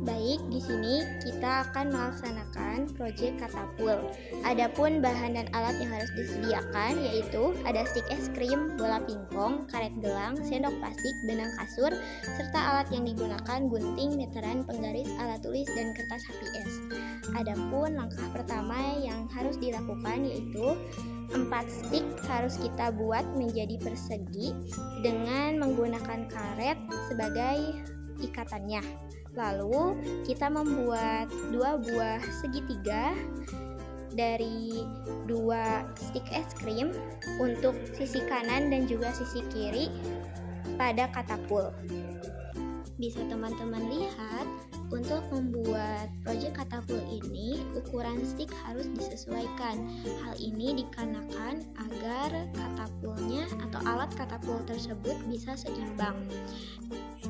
Baik, di sini kita akan melaksanakan proyek katapul. Adapun bahan dan alat yang harus disediakan yaitu ada stik es krim, bola pingpong, karet gelang, sendok plastik, benang kasur, serta alat yang digunakan gunting, meteran, penggaris, alat tulis, dan kertas HPS. Adapun langkah pertama yang harus dilakukan yaitu 4 stik harus kita buat menjadi persegi dengan menggunakan karet sebagai ikatannya. Lalu kita membuat 2 buah segitiga dari 2 stik es krim untuk sisi kanan dan juga sisi kiri pada katapul. Bisa teman-teman lihat, untuk membuat proyek katapul ini ukuran stik harus disesuaikan. Hal ini dikarenakan agar katapulnya atau alat katapul tersebut bisa seimbang.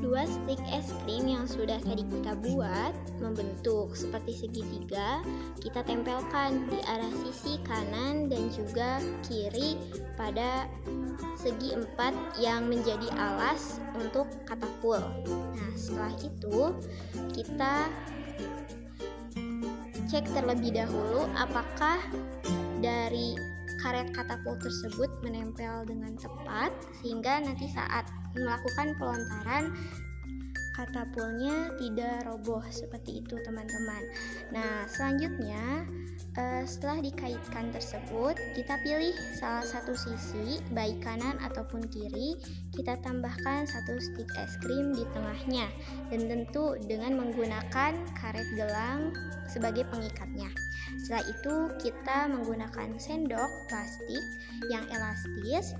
2 stik es krim yang sudah tadi kita buat membentuk seperti segitiga, kita tempelkan di arah sisi kanan dan juga kiri pada segi 4 yang menjadi alas untuk katapul. Nah, setelah itu kita cek terlebih dahulu apakah dari karet katapul tersebut menempel dengan tepat sehingga nanti saat melakukan pelontaran katapulnya tidak roboh seperti itu teman-teman. Nah, selanjutnya setelah dikaitkan tersebut, kita pilih salah satu sisi baik kanan ataupun kiri, kita tambahkan 1 stik es krim di tengahnya dan tentu dengan menggunakan karet gelang sebagai pengikatnya. Setelah itu kita menggunakan sendok plastik yang elastis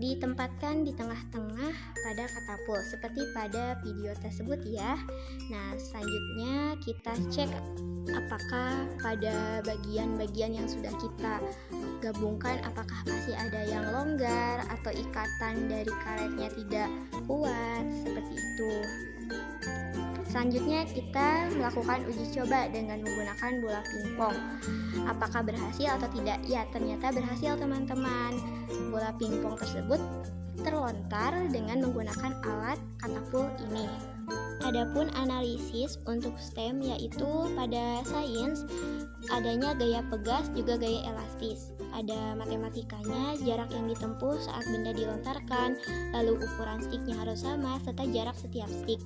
ditempatkan di tengah-tengah pada katapul seperti pada video tersebut ya. Nah, selanjutnya kita cek apakah pada bagian-bagian yang sudah kita gabungkan apakah masih ada yang longgar atau ikatan dari karetnya tidak kuat seperti itu. Selanjutnya kita melakukan uji coba dengan menggunakan bola pingpong. Apakah berhasil atau tidak? Ya, ternyata berhasil teman-teman. Bola pingpong tersebut terlontar dengan menggunakan alat katapul ini. Adapun analisis untuk STEM yaitu pada sains adanya gaya pegas juga gaya elastis. Ada matematikanya, jarak yang ditempuh saat benda dilontarkan, lalu ukuran stiknya harus sama serta jarak setiap stik.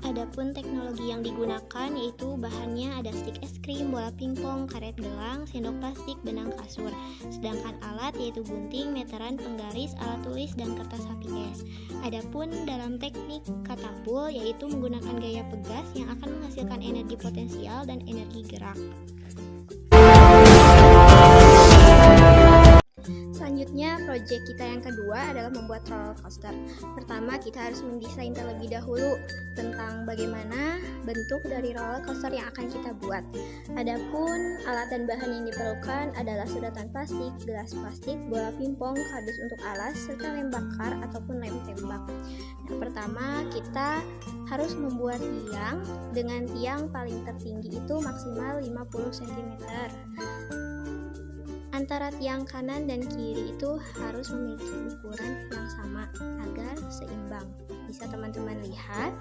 Adapun teknologi yang digunakan yaitu bahannya ada stik es krim, bola pingpong, karet gelang, sendok plastik, benang kasur. Sedangkan alat yaitu gunting, meteran, penggaris, alat tulis, dan kertas HPS. Adapun dalam teknik katapul yaitu menggunakan gaya pegas yang akan menghasilkan energi potensial dan energi gerak. Selanjutnya, proyek kita yang kedua adalah membuat roller coaster. Pertama, kita harus mendesain terlebih dahulu tentang bagaimana bentuk dari roller coaster yang akan kita buat. Adapun alat dan bahan yang diperlukan adalah sedotan plastik, gelas plastik, bola pingpong, kardus untuk alas, serta lem bakar ataupun lem tembak. Yang pertama, kita harus membuat tiang dengan tiang paling tertinggi itu maksimal 50 cm. Antara tiang kanan dan kiri itu harus memiliki ukuran yang sama agar seimbang. Bisa teman-teman lihat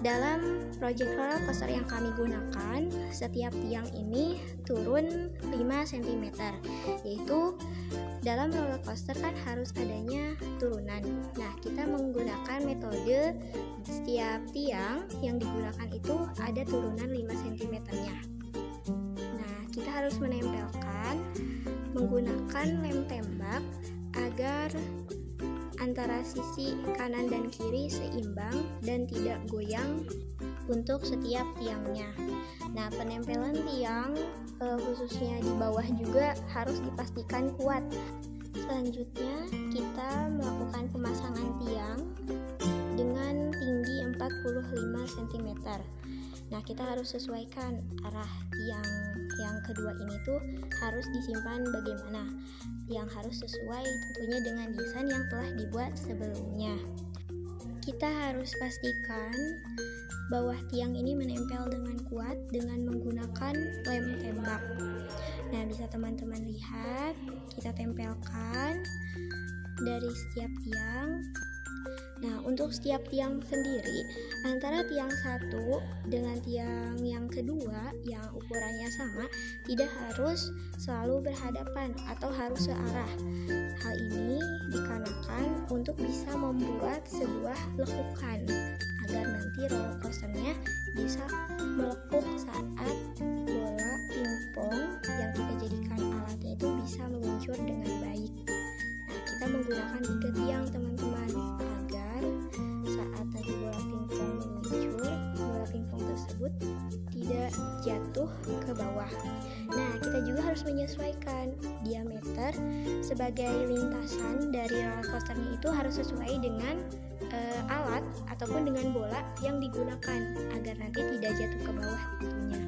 dalam proyek roller coaster yang kami gunakan, setiap tiang ini turun 5 cm, yaitu dalam roller coaster kan harus adanya turunan. Nah, kita menggunakan metode setiap tiang yang digunakan itu ada turunan 5 cm-nya. Kita harus menempelkan menggunakan lem tembak agar antara sisi kanan dan kiri seimbang dan tidak goyang untuk setiap tiangnya. Nah, penempelan tiang khususnya di bawah juga harus dipastikan kuat. Selanjutnya, kita melakukan pemasangan tiang dengan tinggi 45 cm. Nah, kita harus sesuaikan arah tiang yang kedua ini tuh harus disimpan bagaimana, yang harus sesuai tentunya dengan desain yang telah dibuat sebelumnya. Kita harus pastikan bawah tiang ini menempel dengan kuat dengan menggunakan lem tembak. Nah, bisa teman-teman lihat, kita tempelkan dari setiap tiang Nah, untuk setiap tiang sendiri, antara tiang satu dengan tiang yang kedua yang ukurannya sama, tidak harus selalu berhadapan atau harus searah. Hal ini dikarenakan untuk bisa membuat sebuah lekukan agar nanti roller coasternya bisa melekuk saat bola pingpong yang kita jadikan alatnya itu bisa meluncur dengan baik. Nah, kita menggunakan 3 tiang teman-teman agar saat nanti bola pingpong meluncur, bola pingpong tersebut tidak jatuh ke bawah. Nah, kita juga harus menyesuaikan diameter sebagai lintasan dari roller coasternya itu harus sesuai dengan alat ataupun dengan bola yang digunakan agar nanti tidak jatuh ke bawah tentunya.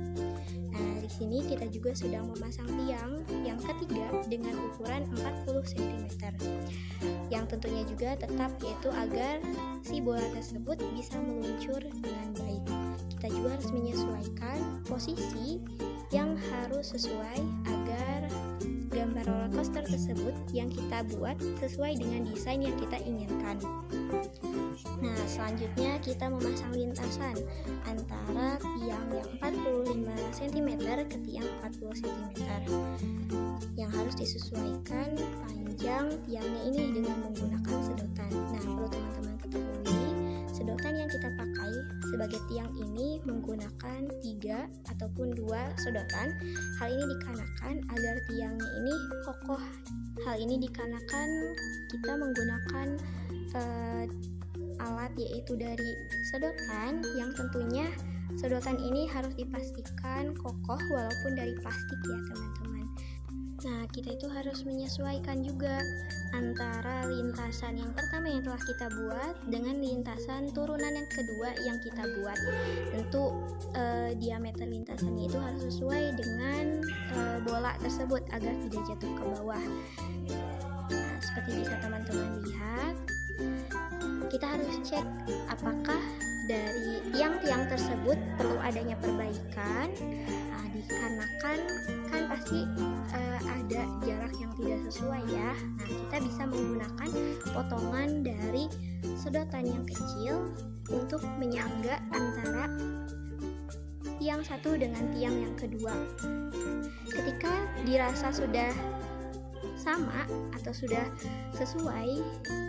Nah, di sini kita juga sedang memasang tiang yang ketiga dengan ukuran 40 cm. Yang tentunya juga tetap yaitu agar si bola tersebut bisa meluncur dengan baik. Kita juga harus menyesuaikan posisi yang harus sesuai agar gambar roller coaster tersebut yang kita buat sesuai dengan desain yang kita inginkan. Nah, selanjutnya kita memasang lintasan antara tiang yang 45 cm ke tiang 40 cm yang harus disesuaikan panjang tiangnya ini dengan menggunakan sedotan. Nah, perlu teman-teman ketahui, sedotan yang kita pakai sebagai tiang ini menggunakan 3 ataupun 2 sedotan. Hal ini dikarenakan agar tiangnya ini kokoh. Hal ini dikarenakan kita menggunakan alat yaitu dari sedotan yang tentunya sedotan ini harus dipastikan kokoh walaupun dari plastik ya teman-teman. Nah, kita itu harus menyesuaikan juga antara lintasan yang pertama yang telah kita buat dengan lintasan turunan yang kedua yang kita buat. Tentu diameter lintasannya itu harus sesuai dengan bola tersebut agar tidak jatuh ke bawah. Nah, seperti bisa teman-teman lihat, kita harus cek apakah dari tiang-tiang tersebut perlu adanya perbaikan. Nah, dikarenakan kan pasti ada jarak yang tidak sesuai ya. Nah, kita bisa menggunakan potongan dari sedotan yang kecil untuk menyangga antara tiang satu dengan tiang yang kedua. Ketika dirasa sudah sama atau sudah sesuai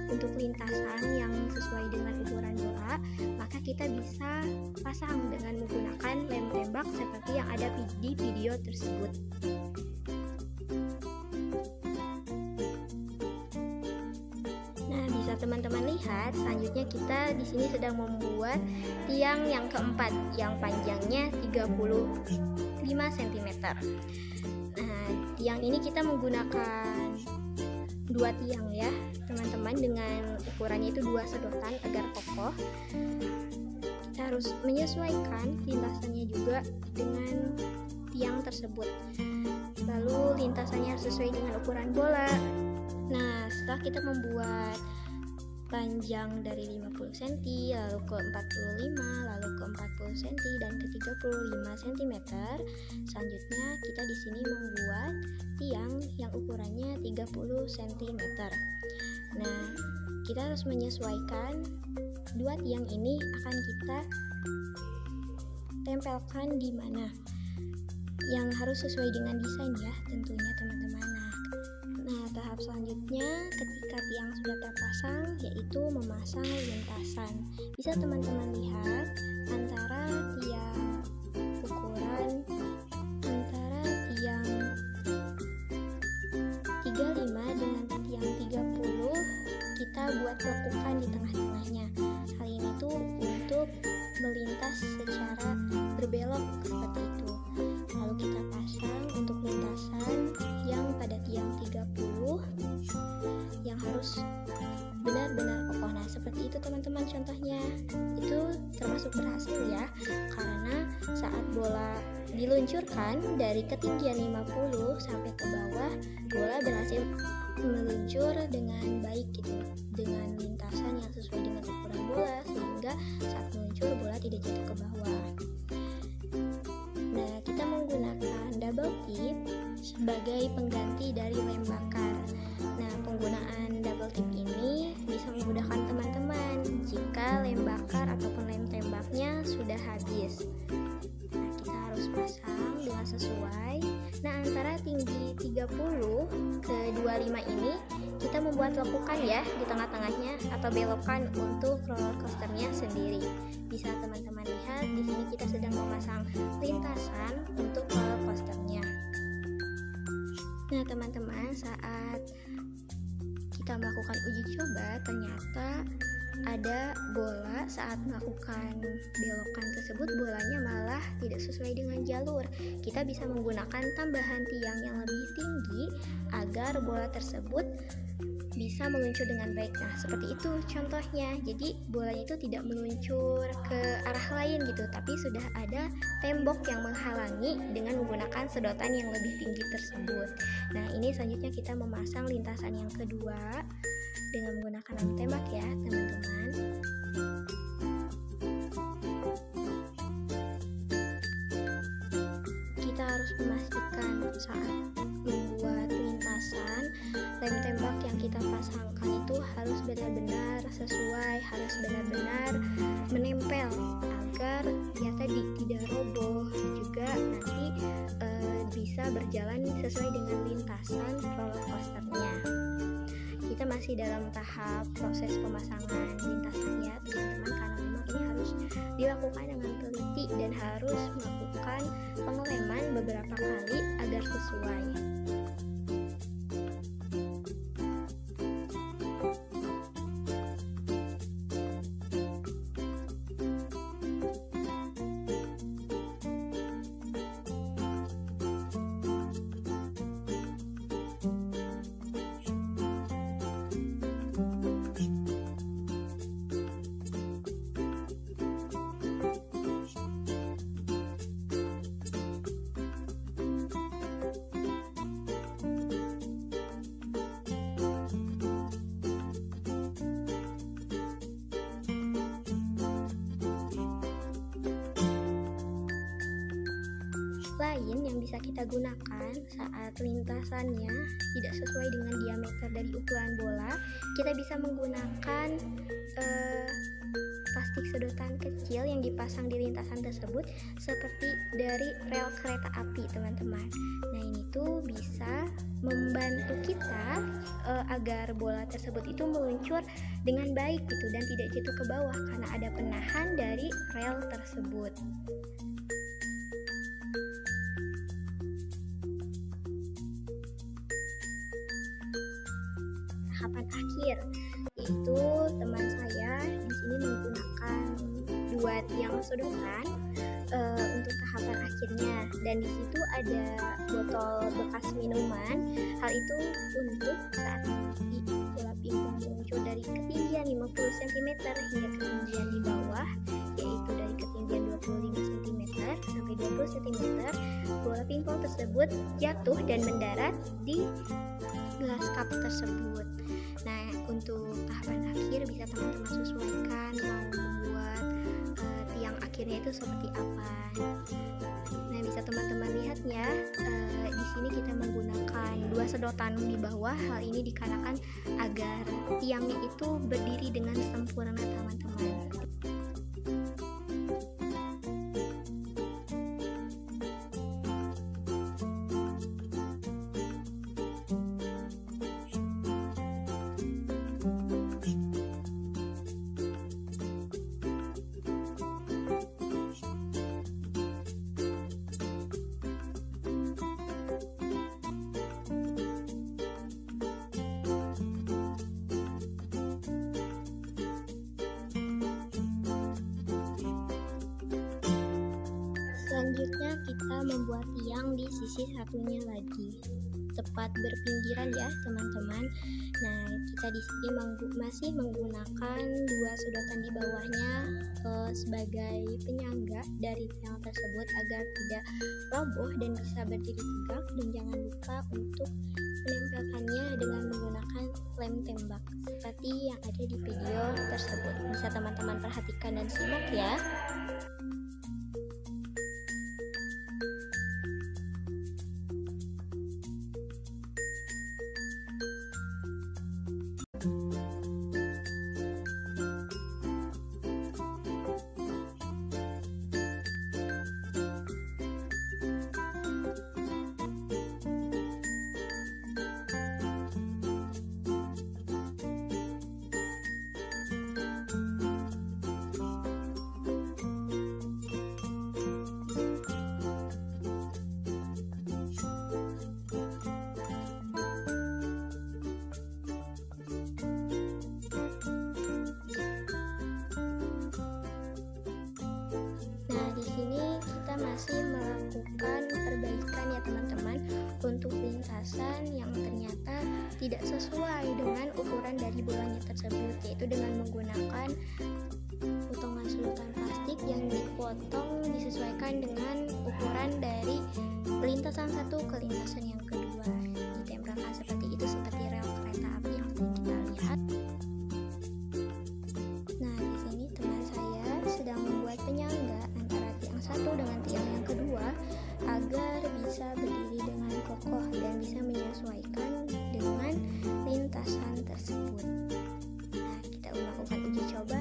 untuk lintasan yang sesuai dengan ukuran bola, maka kita bisa pasang dengan menggunakan lem tembak seperti yang ada di video tersebut. Nah, bisa teman-teman lihat, selanjutnya kita di sini sedang membuat tiang yang keempat yang panjangnya 35 cm. Nah, tiang ini kita menggunakan 2 tiang ya teman-teman, dengan ukurannya itu 2 sedotan agar kokoh. Kita harus menyesuaikan lintasannya juga dengan tiang tersebut. Lalu lintasannya harus sesuai dengan ukuran bola. Nah, setelah kita membuat panjang dari 50 cm, lalu ke 45, lalu ke 40 cm dan ke 35 cm. Selanjutnya kita di sini membuat tiang yang ukurannya 30 cm. Nah, kita harus menyesuaikan 2 tiang ini akan kita tempelkan di mana. Yang harus sesuai dengan desain ya tentunya teman-teman. Nah, tahap selanjutnya ketika tiang sudah terpasang yaitu memasang lintasan. Bisa teman-teman lihat antara tiang ukuran antara tiang 35 dengan tiang 30 kita buat lekukan di tengah-tengahnya. Hal ini tuh untuk melintas secara berbelok seperti itu. Lalu kita pasang untuk lintasan yang pada tiang 30 yang harus benar-benar kokoh. Nah, seperti itu teman-teman contohnya. Itu termasuk berhasil ya, karena saat bola diluncurkan dari ketinggian 50 sampai ke bawah, bola berhasil meluncur dengan baik gitu, dengan lintasan yang sesuai dengan ukuran bola, sehingga saat meluncur bola tidak jatuh ke bawah. Nah, kita menggunakan double tip sebagai pengganti dari lem bakar. Nah, penggunaan double tip ini bisa memudahkan teman-teman sudah habis. Nah, kita harus pasang dengan sesuai. Nah, antara tinggi 30 ke 25 ini kita membuat lekukan ya di tengah-tengahnya atau belokan untuk roller coasternya sendiri. Bisa teman-teman lihat di sini kita sedang memasang lintasan untuk roller coasternya. Nah, teman-teman, saat kita melakukan uji coba ternyata ada bola saat melakukan belokan tersebut bolanya malah tidak sesuai dengan jalur. Kita bisa menggunakan tambahan tiang yang lebih tinggi agar bola tersebut bisa meluncur dengan baik. Nah, seperti itu contohnya. Jadi bolanya itu tidak meluncur ke arah lain gitu, tapi sudah ada tembok yang menghalangi dengan menggunakan sedotan yang lebih tinggi tersebut. Nah, ini selanjutnya kita memasang lintasan yang kedua dengan menggunakan lem tembak ya, teman-teman. Kita harus memastikan saat membuat lintasan, lem tembak yang kita pasangkan itu harus benar-benar sesuai, harus benar-benar menempel agar ya tadi tidak roboh, juga nanti bisa berjalan sesuai dengan lintasan roller coasternya. Kita masih dalam tahap proses pemasangan lintasan ya, teman-teman, karena memang ini harus dilakukan dengan teliti dan harus melakukan pengeleman beberapa kali agar sesuai. Lain yang bisa kita gunakan saat lintasannya tidak sesuai dengan diameter dari ukuran bola, kita bisa menggunakan plastik sedotan kecil yang dipasang di lintasan tersebut seperti dari rel kereta api, teman-teman. Nah, ini tuh bisa membantu kita agar bola tersebut itu meluncur dengan baik gitu dan tidak jatuh ke bawah karena ada penahan dari rel tersebut. Tahapan akhir, yaitu teman saya di sini menggunakan 2 tiang sedotan untuk tahapan akhirnya, dan di situ ada botol bekas minuman. Hal itu untuk saat nanti bola pingpong meluncur dari ketinggian 50 cm hingga ketinggian di bawah, yaitu dari ketinggian 25 cm sampai 20 cm, bola pingpong tersebut jatuh dan mendarat di gelas cup tersebut. Nah, untuk tahapan akhir bisa teman-teman sesuaikan mau membuat tiang akhirnya itu seperti apa. Nah, bisa teman-teman lihatnya di sini kita menggunakan 2 sedotan di bawah. Hal ini dikarenakan agar tiangnya itu berdiri dengan sempurna, teman-teman. Selanjutnya kita membuat tiang di sisi satunya lagi, tepat berpinggiran ya, teman-teman. Nah, kita di sini masih menggunakan 2 sedotan di bawahnya sebagai penyangga dari tiang tersebut agar tidak roboh dan bisa berdiri tegak. Dan jangan lupa untuk menempelkannya dengan menggunakan lem tembak seperti yang ada di video tersebut. Bisa teman-teman perhatikan dan simak ya. sesuai dengan ukuran dari bolanya tersebut, yaitu dengan menggunakan potongan sedotan plastik yang dipotong disesuaikan dengan ukuran dari lintasan satu ke lintasan yang kedua. Ditempelkan seperti itu, seperti rel kereta api yang tadi kita lihat. Nah, di sini teman saya sedang membuat penyangga antara tiang satu dengan tiang yang kedua agar bisa berdiri dengan kokoh dan bisa menyesuaikan dengan lintasan tersebut. Nah, kita melakukan uji coba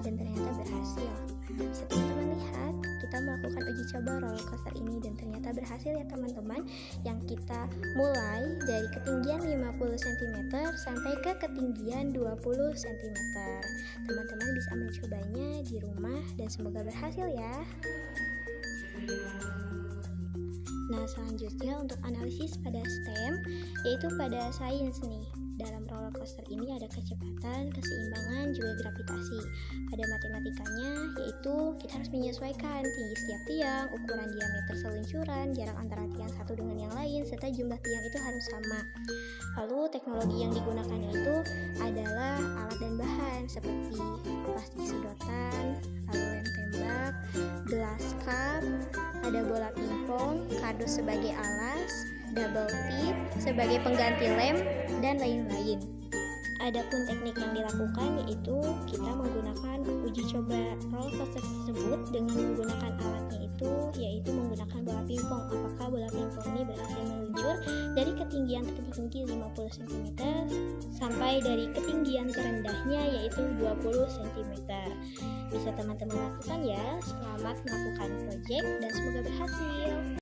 dan ternyata berhasil. Bisa teman-teman lihat, kita melakukan uji coba roller coaster ini dan ternyata berhasil ya teman-teman. Yang kita mulai dari ketinggian 50 cm sampai ke ketinggian 20 cm. Teman-teman bisa mencobanya di rumah dan semoga berhasil ya. Nah, selanjutnya untuk analisis pada STEM, yaitu pada sains nih. Dalam roller coaster ini ada kecepatan, keseimbangan, juga gravitasi. Pada matematikanya, yaitu kita harus menyesuaikan tinggi setiap tiang, ukuran diameter seluncuran, jarak antara tiang satu dengan yang lain, serta jumlah tiang itu harus sama. Lalu teknologi yang digunakannya itu adalah alat dan bahan seperti plastik sedotan, lalu lem tembak, gelas cup, ada bola pingpong, kardus sebagai alas, double tip sebagai pengganti lem, dan lain-lain. Adapun teknik yang dilakukan yaitu kita menggunakan uji coba roller coaster tersebut dengan menggunakan alatnya itu, yaitu menggunakan bola pingpong. Apakah bola pingpong ini berhasil meluncur dari ketinggian tertinggi 50 cm sampai dari ketinggian terendahnya yaitu 20 cm. Bisa teman-teman lakukan ya. Selamat melakukan proyek dan semoga berhasil.